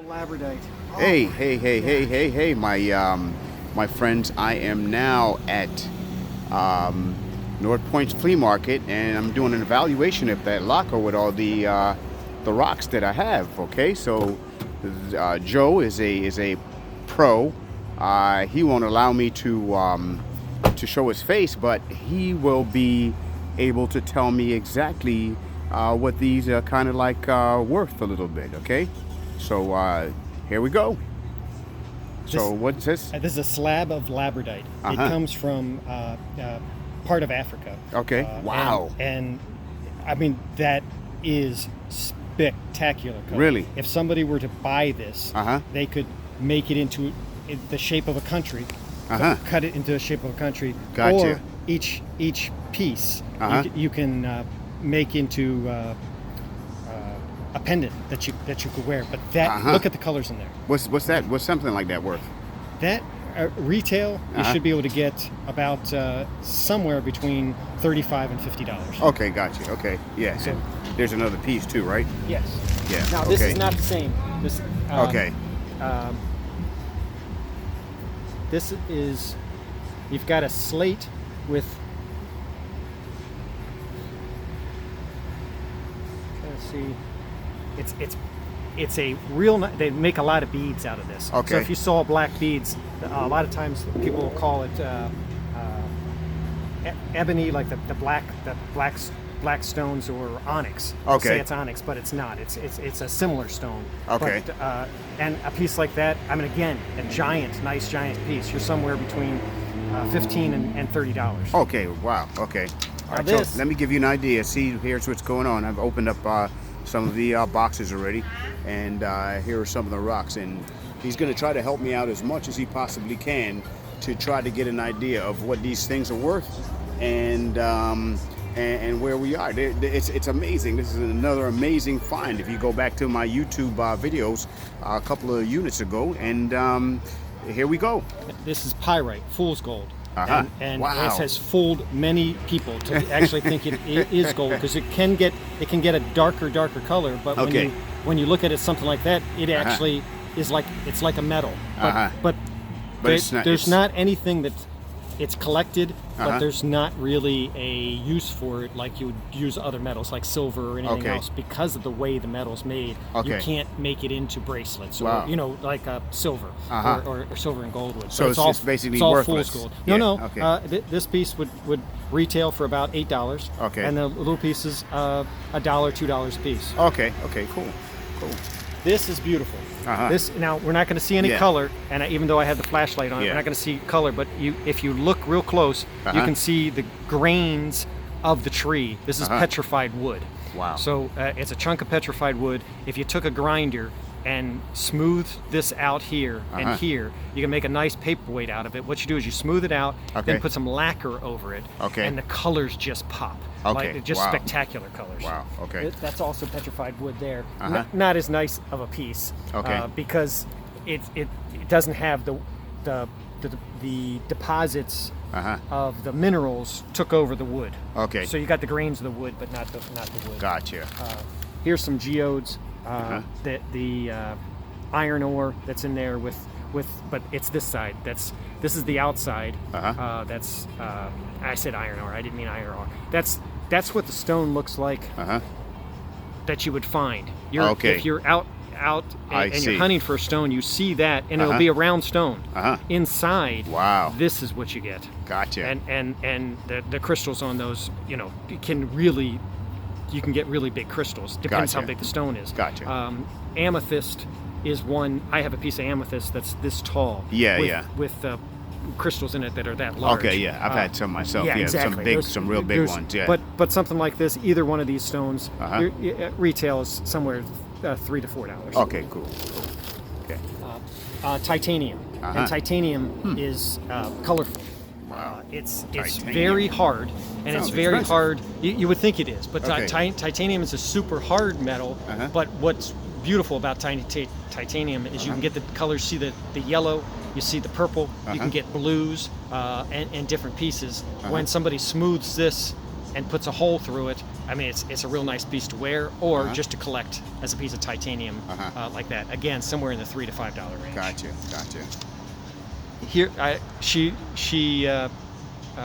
Labradorite. Oh Hey, my hey, hey, hey, gosh. hey, hey, my friends. I am now at North Point's flea market, and I'm doing an evaluation of that locker with all the rocks that I have. Okay, so Joe is a pro. He won't allow me to show his face, but he will be able to tell me exactly what these are kind of like worth a little bit. Okay, so here we go. So This what's this? this is a slab of labradorite. It Uh-huh. comes from part of Africa. Okay. Wow. And I mean that is spectacular color. Really? If somebody were to buy this, Uh-huh. they could make it into the shape of a country. Uh-huh. Cut it into the shape of a country. Gotcha. Or each piece Uh-huh. you can make into a pendant that you could wear. But that Uh-huh. look at the colors in there. What's that? What's something like that worth? That retail, you Uh-huh. should be able to get about somewhere between $35 and $50. Okay, gotcha. Okay, yeah. So- And there's another piece too, right? Yes. Yeah. Now this okay. is not the same. This. Okay. This is. You've got a slate with. Let's see. It's a real. They make a lot of beads out of this. Okay. So if you saw black beads, a lot of times people will call it ebony, like the black stones, or onyx. They'll Okay. say it's onyx, but it's not. It's a similar stone. Okay. But, and a piece like that, I mean, again, a nice giant piece. You're somewhere between $15 and $30. Okay. Wow. Okay. All right. this- So let me give you an idea. See, here's what's going on. I've opened up some of the boxes already, and here are some of the rocks. And he's going to try to help me out as much as he possibly can to try to get an idea of what these things are worth, and where we are. It's amazing. This is another amazing find. If you go back to my YouTube videos a couple of units ago, and here we go. This is pyrite, fool's gold. Uh-huh. And Wow. this has fooled many people to actually think it is gold, because it can get a darker color. But Okay. when you look at it, something like that, it actually is like a metal. Uh-huh. But But it's not- there's it's- not anything that it's collected, Uh-huh. but there's not really a use for it like you would use other metals like silver or anything Okay. else, because of the way the metal's made. You Okay. can't make it into bracelets, Wow. or like silver, Uh-huh. or silver and gold would. So But it's all, just basically it's all worthless. fool's gold. Yeah, No. okay. This piece would retail for about $8. Okay. And the little pieces, $1, $2 a piece. Okay. Cool. This is beautiful. Uh-huh. This, now we're not going to see any Yeah. color, and even though I have the flashlight on it, Yeah. we're not going to see color. But if you look real close, you Uh-huh. can see the grains of the tree. This is Uh-huh. petrified wood. Wow. So it's a chunk of petrified wood. If you took a grinder and smoothed this out here Uh-huh. and here, you can make a nice paperweight out of it. What you do is you smooth it out, Okay. then put some lacquer over it, Okay. and the colors just pop. Okay. Like, just Wow. spectacular colors. Wow. Okay. That's also petrified wood there. Uh-huh. Not as nice of a piece. Okay. Because it doesn't have the deposits Uh-huh. of the minerals took over the wood. Okay. So you got the grains of the wood, but not the wood. Gotcha. Here's some geodes. Uh-huh. The iron ore that's in there with, but it's this side. This is the outside. Uh-huh. That's I said iron ore. I didn't mean iron ore. That's what the stone looks like Uh-huh. that you would find. Okay. If you're out I and see. you're hunting for a stone, you see that, and it'll Uh-huh. be a round stone. Uh-huh. Inside, Wow. this is what you get. Gotcha. And the crystals on those, you can get really big crystals. Depends Gotcha. how big the stone is. Gotcha. Amethyst is one. I have a piece of amethyst that's this tall. Yeah, with, yeah. With crystals in it that are that large. Okay, yeah, I've had some myself. Yeah, exactly. some real big There's- ones. Yeah. But something like this, either one of these stones, Uh-huh. retail is somewhere $3 to $4. Okay, cool. Okay. Titanium, Uh-huh. and titanium is colorful. Wow. It's Titanium. very hard, and Sounds it's very expensive. hard. You would think it is, but Okay. titanium is a super hard metal. Uh-huh. But what's beautiful about titanium is you can get the colors. See the yellow, you see the purple. You Uh-huh. can get blues and different pieces. Uh-huh. When somebody smooths this and puts a hole through it, I mean, it's a real nice piece to wear, or Uh-huh. just to collect as a piece of titanium like that. Again, somewhere in the $3 to $5 range. Gotcha. Here, she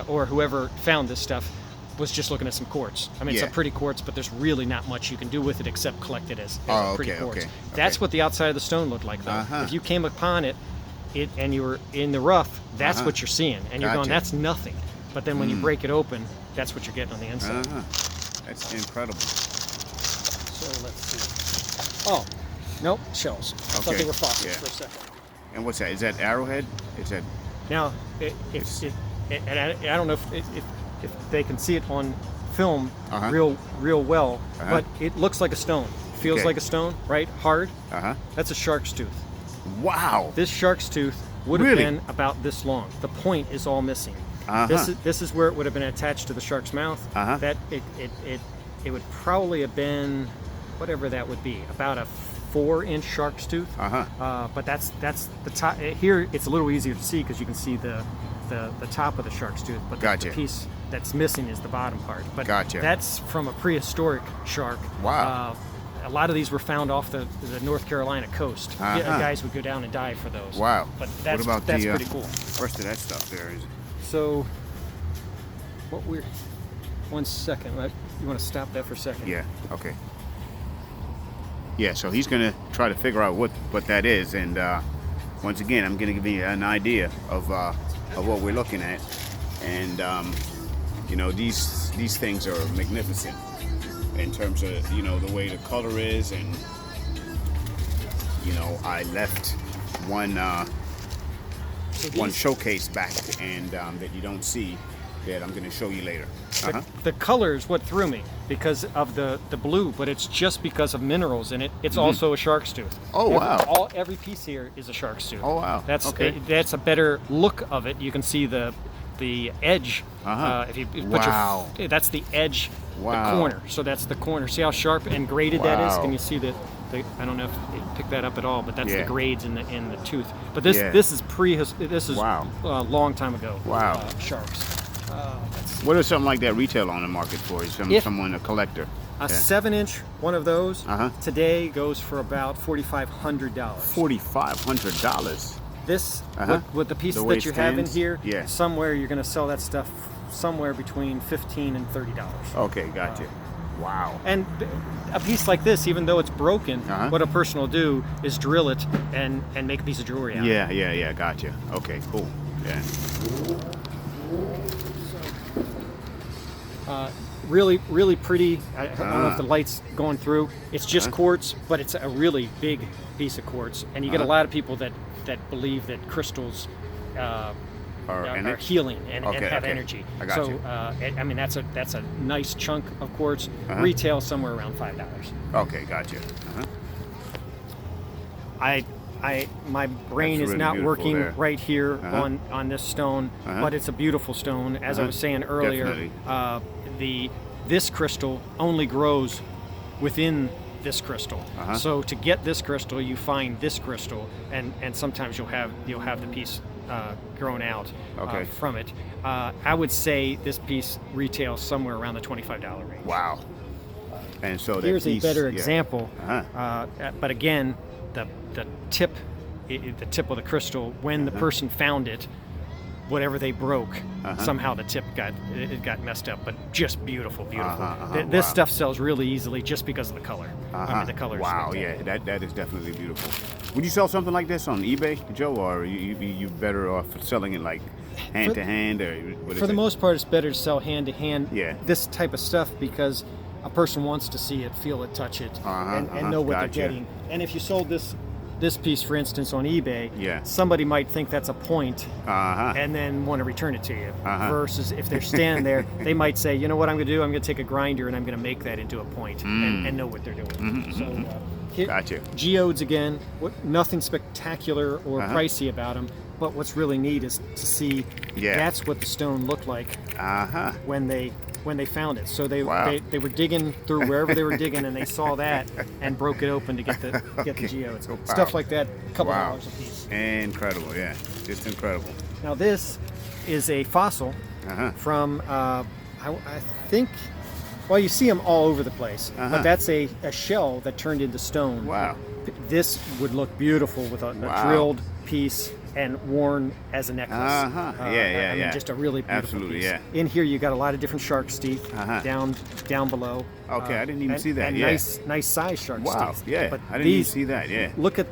or whoever found this stuff was just looking at some quartz. I mean, Yeah. it's a pretty quartz, but there's really not much you can do with it except collect it as Oh, a pretty okay, quartz. okay, That's okay. what the outside of the stone looked like, though. Uh-huh. If you came upon it, and you were in the rough, that's Uh-huh. what you're seeing, and you're going, Gotcha. that's nothing. But then when you break it open, that's what you're getting on the inside. That's incredible. So let's see. Oh, nope, shells. I thought Okay, they were fossils yeah. for a second. And what's that? Is that arrowhead? Is that? Now, and I don't know if they can see it on film Uh-huh. real well, Uh-huh. but it looks like a stone. Feels Okay. like a stone, right? Hard. That's a shark's tooth. Wow. This shark's tooth would have Really? been about this long. The point is all missing. This is where it would have been attached to the shark's mouth. That it would probably have been whatever that would be, about a 4-inch shark's tooth. But that's the top. Here it's a little easier to see because you can see the top of the shark's tooth. But Gotcha. the piece that's missing is the bottom part. But Gotcha. that's from a prehistoric shark. Wow. A lot of these were found off the North Carolina coast. Uh-huh. Guys would go down and dive for those. Wow. But that's what about that's the pretty cool. rest of that stuff there? Is So, what we're 1 second. You want to stop that for a second? yeah. Okay. Yeah. So he's gonna try to figure out what that is, and once again, I'm gonna give you an idea of what we're looking at, and you know, these things are magnificent in terms of, you know, the way the color is, and you know, I left one showcase back, and that you don't see, that I'm going to show you later. The color is what threw me because of the blue, but it's just because of minerals in it. It's also a shark's tooth. Oh, wow. Every piece here is a shark's tooth. Oh, wow. That's Okay. that's a better look of it. You can see the edge. If you put Wow. that's the edge, Wow. the corner. So that's the corner. See how sharp and graded that is? Wow. Can you see the I don't know if you pick that up at all, but that's Yeah. the grades in the tooth. But this Yeah. this is Wow. a long time ago. Wow. Sharks. What is something like that retail on the market for? Is If- someone a collector? A 7-inch one of those Uh-huh. today goes for about $4,500. $4,500. This Uh-huh. with the pieces The way that you it have in stands? here, Yeah. somewhere you're going to sell that stuff somewhere between $15 and $30. Okay, gotcha. Wow. And a piece like this, even though it's broken, Uh-huh. what a person will do is drill it and make a piece of jewelry out. Yeah, gotcha. Okay, cool. Yeah. Really, really pretty. I don't know if the Ah. light's going through. It's just Uh-huh. quartz, but it's a really big piece of quartz. And you get a lot of people that believe that crystals Are in are it? healing and Okay, have okay. energy. I got so, you. I mean, that's a nice chunk of quartz. Uh-huh. Retail somewhere around $5. Okay, gotcha. My brain That's is really not beautiful working there. right here Uh-huh. on this stone, Uh-huh. but it's a beautiful stone. As I Uh-huh. was saying earlier, Definitely. this crystal only grows within this crystal. Uh-huh. So to get this crystal, you find this crystal, and sometimes you'll have the piece grown out Okay. from it. I would say this piece retails somewhere around the $25 range. Wow. And so that Here's piece, a better yeah. example. Uh-huh. But again, the tip of the crystal, when the person found it, whatever they broke, somehow the tip got messed up. But just beautiful. This Wow. stuff sells really easily just because of the color. I mean, the color. Wow, yeah, that is definitely beautiful. Would you sell something like this on eBay, Joe, or you better off selling it like hand to hand, or what is For the it? most part, it's better to sell hand to hand. Yeah. This type of stuff because a person wants to see it, feel it, touch it, and know what Gotcha. they're getting. And if you sold this piece, for instance, on eBay, Yeah. somebody might think that's a point and then want to return it to you. Versus if they're standing there, they might say, you know what I'm going to do? I'm going to take a grinder and I'm going to make that into a point and know what they're doing. So here, Gotcha. geodes again, nothing spectacular or pricey about them. But what's really neat is to see that's what the stone looked like when they found it. So they were digging through wherever they were digging, and they saw that and broke it open to get the geodes. Wow. Stuff like that, a couple dollars a piece. Incredible, yeah, just incredible. Now this is a fossil from I think Well, you see them all over the place, but that's a shell that turned into stone. Wow. This would look beautiful with a drilled piece and worn as a necklace. I mean, just a really beautiful Absolutely, piece. yeah. In here, you got a lot of different shark's teeth down below. Okay, I didn't even see that. And Yeah. nice size shark's Wow. teeth. Yeah. But I didn't even see that. Yeah. Look at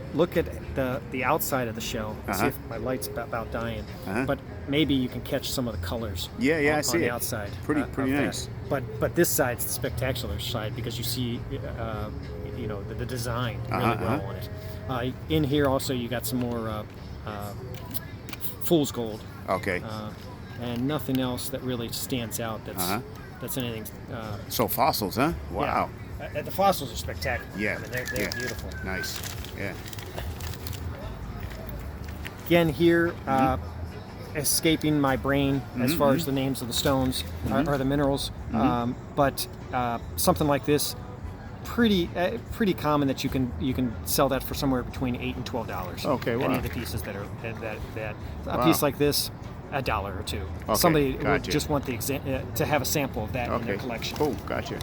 the outside of the shell. See if my light's about dying. But maybe you can catch some of the colors. Yeah, on, I see on the it. outside. Pretty of nice. that. But this side's the spectacular side because you see, the design really well on it. In here also you got some more fool's gold. Okay. And nothing else that really stands out. That's anything. So fossils, huh? Wow. Yeah. The fossils are spectacular. Yeah. I mean, they're beautiful. Nice. Yeah. Again, here, escaping my brain as far as the names of the stones or the minerals, but something like this, pretty common that you can sell that for somewhere between $8 and $12. Okay, wow. Any of the pieces that are that a piece like this, $1 or $2. Okay, Somebody would gotcha. just want to have a sample of that in their collection. Cool. Gotcha.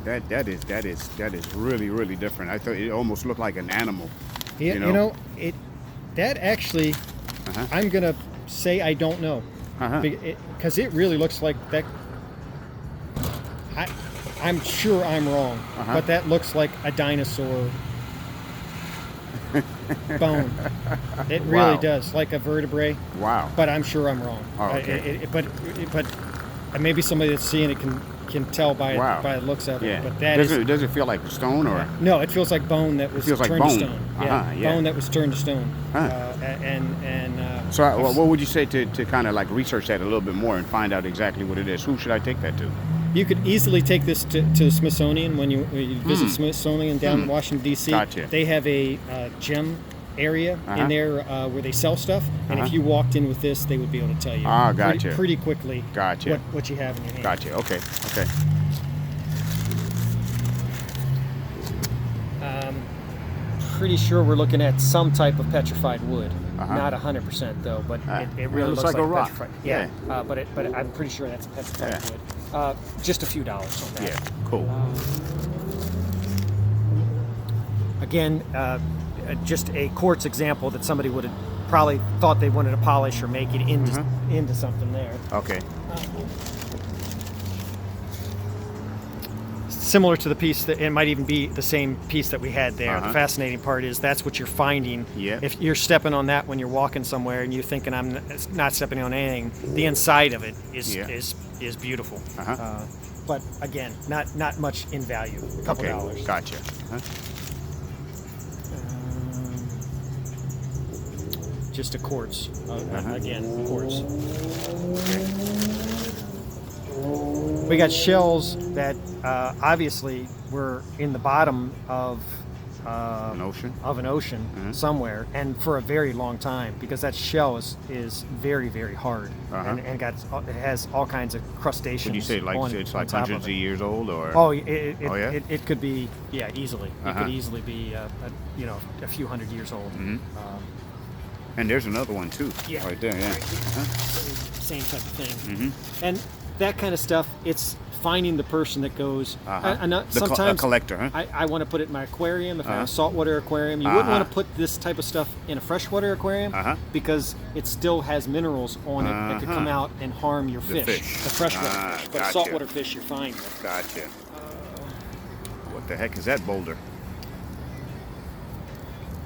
That is really different. I thought it almost looked like an animal. Yeah, that actually, I'm gonna say I don't know, because it really looks like that. I'm sure I'm wrong, but that looks like a dinosaur bone. It really does, like a vertebrae. Wow. But I'm sure I'm wrong. Oh, okay. But maybe somebody that's seeing it can tell by the looks of it. Yeah. But does it feel like stone or? No, it feels like bone that was turned to stone. Yeah. Bone that was turned to stone. So what would you say to kind of like research that a little bit more and find out exactly what it is? Who should I take that to? You could easily take this to the Smithsonian when you visit Smithsonian down in Washington, D.C. Gotcha. They have a gem area in there where they sell stuff, and if you walked in with this, they would be able to tell you gotcha. pretty quickly Gotcha. what you have in your hand. Gotcha. Okay. Pretty sure we're looking at some type of petrified wood. Not 100% though, but it really looks like a rock. petrified. Yeah. But I'm pretty sure that's petrified wood. Just a few dollars on that. Yeah. Cool. Again, just a quartz example that somebody would have probably thought they wanted to polish or make it into something there. Okay. Similar to the piece that it might even be the same piece that we had there. The fascinating part is that's what you're finding. Yeah. If you're stepping on that when you're walking somewhere and you're thinking I'm not stepping on anything, the inside of it is beautiful. But again, not much in value. A couple dollars. Gotcha. Just a quartz. Again, quartz. We got shells that obviously were in the bottom of an ocean. somewhere, and for a very long time, because that shell is very, very hard and it has all kinds of crustaceans. Would you say it's like hundreds of years old, or? Oh, it could be easily. It could easily be a few hundred years old. And there's another one too. Yeah. Right there. Yeah. Same type of thing. And that kind of stuff, it's finding the person that goes. Sometimes a collector, huh? I want to put it in my aquarium. If I have a saltwater aquarium, you wouldn't want to put this type of stuff in a freshwater aquarium because it still has minerals on it that could come out and harm your fish. The freshwater fish, but saltwater fish you're fine with. Gotcha. What the heck is that boulder?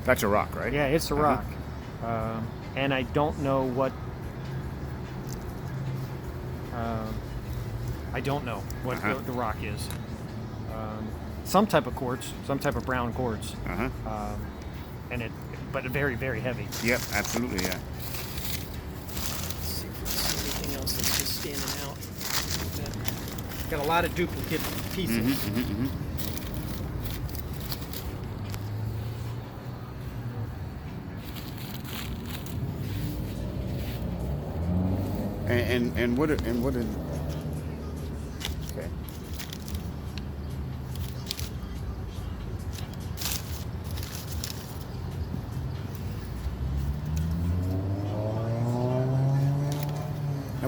That's a rock, right? Yeah, it's a rock. And I don't know what. I don't know what the rock is. Some type of quartz, some type of brown quartz, but very, very heavy. Yep, absolutely, yeah. Let's see if there's anything else that's just standing out. Got a lot of duplicate pieces. And what did? Okay.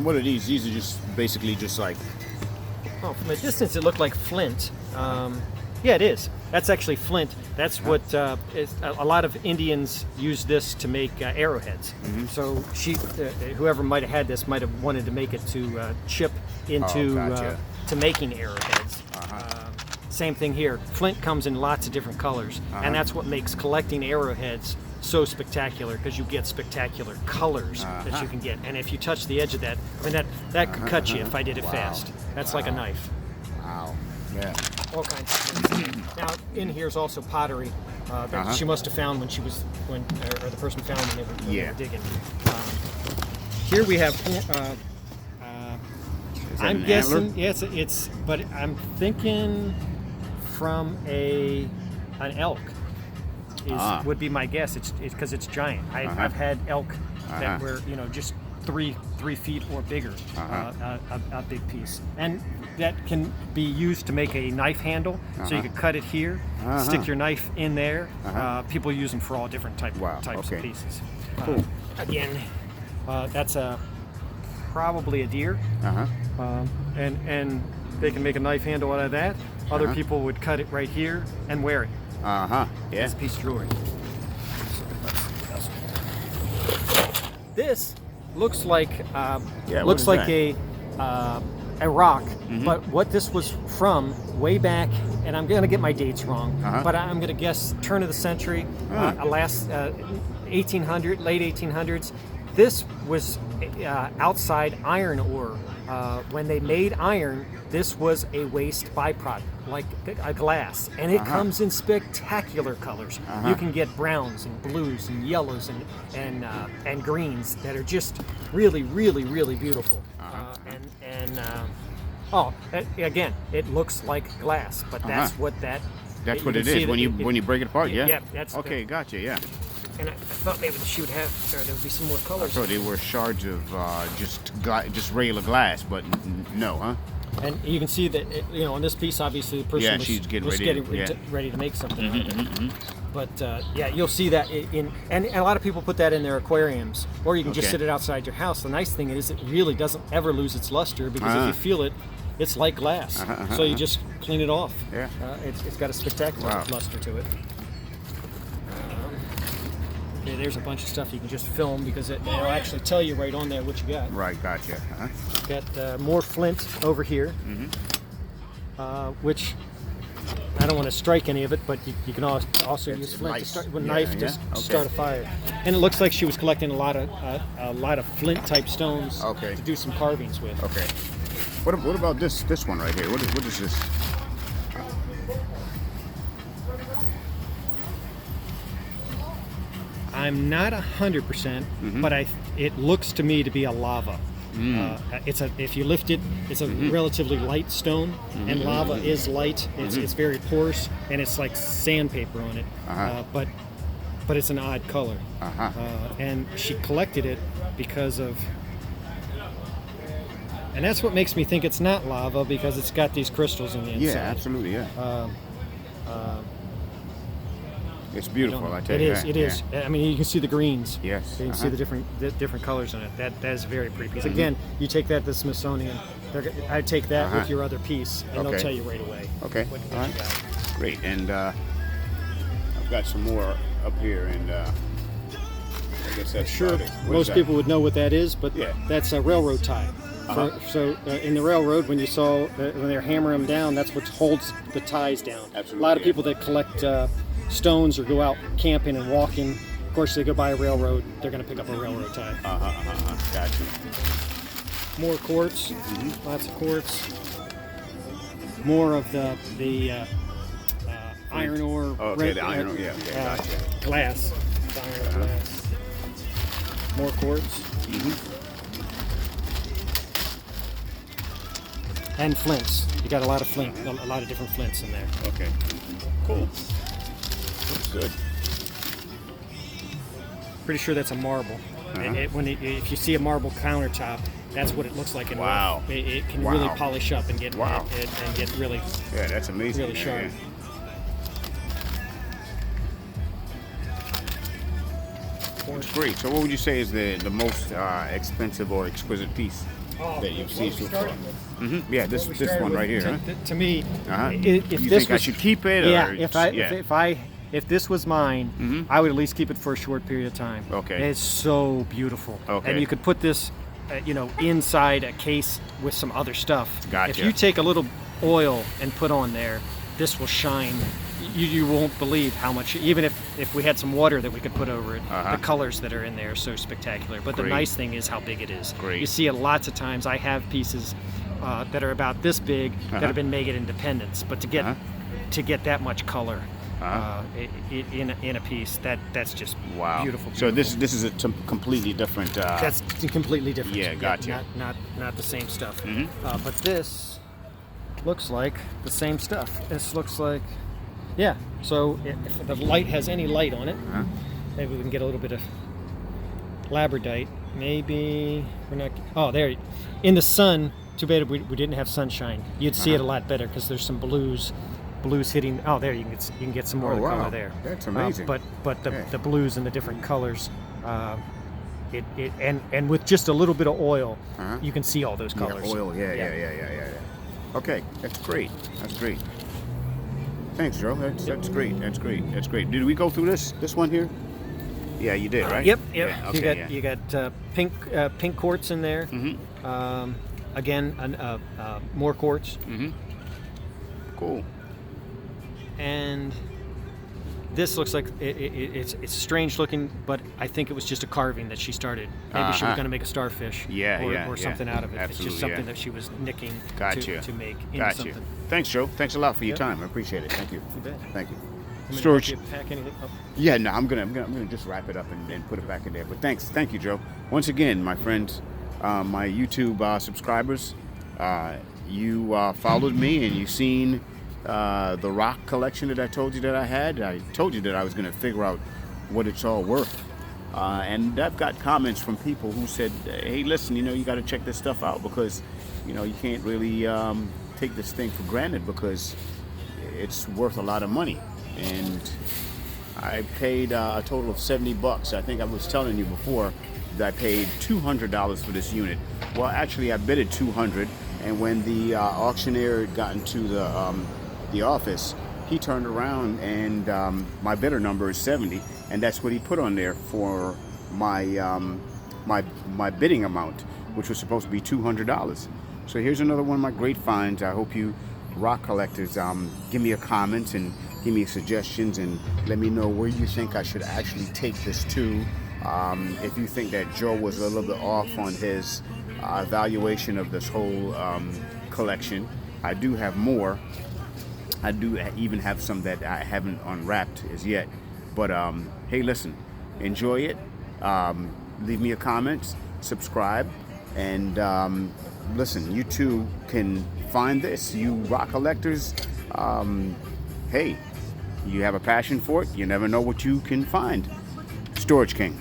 what are these? These are just basically just like. Oh, from a distance, it looked like flint. Yeah, it is. That's actually flint. That's what a lot of Indians use this to make arrowheads. So whoever might have had this might have wanted to make it to chip into to making arrowheads. Same thing here. Flint comes in lots of different colors, and that's what makes collecting arrowheads so spectacular, because you get spectacular colors that you can get. And if you touch the edge of that, I mean, that could cut you if I did it fast. That's like a knife. Wow. Yeah. All kinds of things. Now, in here is also pottery that she must have found or the person found when they were digging. Here we have. I'm guessing. Yeah, but I'm thinking from an elk. Would be my guess. It's because it's giant. I've had elk that were just 3 feet or bigger, a big piece, and that can be used to make a knife handle. So you could cut it here, stick your knife in there. People use them for all different types of pieces. Cool. Again, that's probably a deer, and they can make a knife handle out of that. Other people would cut it right here and wear it. Yeah. It's a piece of jewelry. This looks like a rock, but what this was from way back, and I'm going to get my dates wrong, but I'm going to guess turn of the century, late 1800s. This was outside iron ore. When they made iron, this was a waste byproduct, like a glass, and it comes in spectacular colors. You can get browns and blues and yellows and greens that are just really, really, really beautiful. Again, it looks like glass, but that's what that. That's what it is when you break it apart. Yeah. Yeah. That's okay. Gotcha. Yeah. And I thought maybe she would have, or there would be some more colors. I thought they were shards of just regular glass, but no, huh? And you can see that, on this piece, obviously, the person she's getting ready to make something out of it. But you'll see that and a lot of people put that in their aquariums, or you can just sit it outside your house. The nice thing is it really doesn't ever lose its luster, because if you feel it, it's like glass. So you just clean it off. Yeah. It's got a spectacular luster to it. There's a bunch of stuff you can just film, because it'll actually tell you right on there what you got. Right, gotcha. Got more flint over here, which I don't want to strike any of it, but you can also use flint to start with a knife to start a fire. And it looks like she was collecting a lot of flint type stones to do some carvings with. Okay. What about this one right here? What is this? I'm not 100%, but it looks to me to be a lava. If you lift it, it's a relatively light stone, and lava is light. It's very porous, and it's like sandpaper on it. But it's an odd color. And she collected it because of, and that's what makes me think it's not lava, because it's got these crystals in the inside. Yeah, absolutely, yeah. It's beautiful, I tell you. It is. I mean, you can see the greens. Yes. You can see the different colors in it. That is a very pretty piece. Again, you take that to the Smithsonian. I'd take that with your other piece, and they'll tell you right away. Okay. What you got. Great. And I've got some more up here, and I guess that's sure. Most people would know what that is, but that's a railroad tie. So in the railroad, when you saw when they're hammering them down, that's what holds the ties down. Absolutely. A lot of people that collect stones or go out camping and walking, of course, they go by a railroad, they're going to pick up a railroad tie. Gotcha. More quartz, lots of quartz. More of the iron ore. The iron ore. Gotcha. Glass. Iron ore glass. More quartz. And flints. You got a lot of a lot of different flints in there. Okay. Cool. That's good. Pretty sure that's a marble. If you see a marble countertop, that's what it looks like in wow. It can really polish up and get really that's amazing. Really sharp. Yeah. That's great. So what would you say is the most expensive or exquisite piece? that you've seen so far? With. Yeah, this one right here. Huh? To me, If if you this think I was, should keep it? yeah, Or, if this was mine, I would at least keep it for a short period of time. Okay. It's so beautiful. Okay. And you could put this, inside a case with some other stuff. Gotcha. If you take a little oil and put on there, this will shine. You won't believe how much, even if we had some water that we could put over it, the colors that are in there are so spectacular. But Great. the nice thing is how big it is. Great. You see it lots of times. I have pieces that are about this big that have been made at Independence, but to get that much color in a piece, that's just wow. beautiful. So this is a completely different. That's completely different. Yeah, gotcha. Not the same stuff. But this looks like the same stuff. This looks like. Yeah, so if the light has any light on it, maybe we can get a little bit of labradite. Maybe we're not. Oh, there. In the sun, too bad we didn't have sunshine. You'd see it a lot better because there's some blues hitting. Oh, there you can get some more of the color there. That's amazing. But the blues and the different colors, and with just a little bit of oil, you can see all those colors. Yeah, oil. Yeah. Okay, that's great. That's great. Thanks, Joe. That's great. That's great. Did we go through this one here? Yeah, you did, right? Yep. Yeah, okay, You got pink quartz in there. Again, more quartz. Cool. And this looks like it's strange looking, but I think it was just a carving that she started. Maybe she was going to make a starfish, or something out of it. Absolutely, it's just something that she was nicking to make into something. Thanks, Joe. Thanks a lot for your time. I appreciate it. Thank you. You bet. Thank you. Storage. You pack anything up? Yeah, no, I'm gonna just wrap it up and put it back in there. But thank you, Joe. Once again, my friends, my YouTube subscribers, you followed me and you seen the rock collection that I told you that I had. I told you that I was gonna figure out what it's all worth. And I've got comments from people who said, hey, listen, you got to check this stuff out because, you can't really take this thing for granted because it's worth a lot of money. And I paid a total of $70. I think I was telling you before that I paid $200 for this unit. Well, actually, I bid it $200, and when the auctioneer got into the office, he turned around and my bidder number is 70, and that's what he put on there for my bidding amount, which was supposed to be $200. So here's another one of my great finds. I hope you rock collectors give me a comment and give me suggestions and let me know where you think I should actually take this to. If you think that Joe was a little bit off on his evaluation of this whole collection, I do have more. I do even have some that I haven't unwrapped as yet. But hey, listen, enjoy it. Leave me a comment, subscribe, and listen, you too can find this. You rock collectors, hey, you have a passion for it. You never know what you can find. Storage King.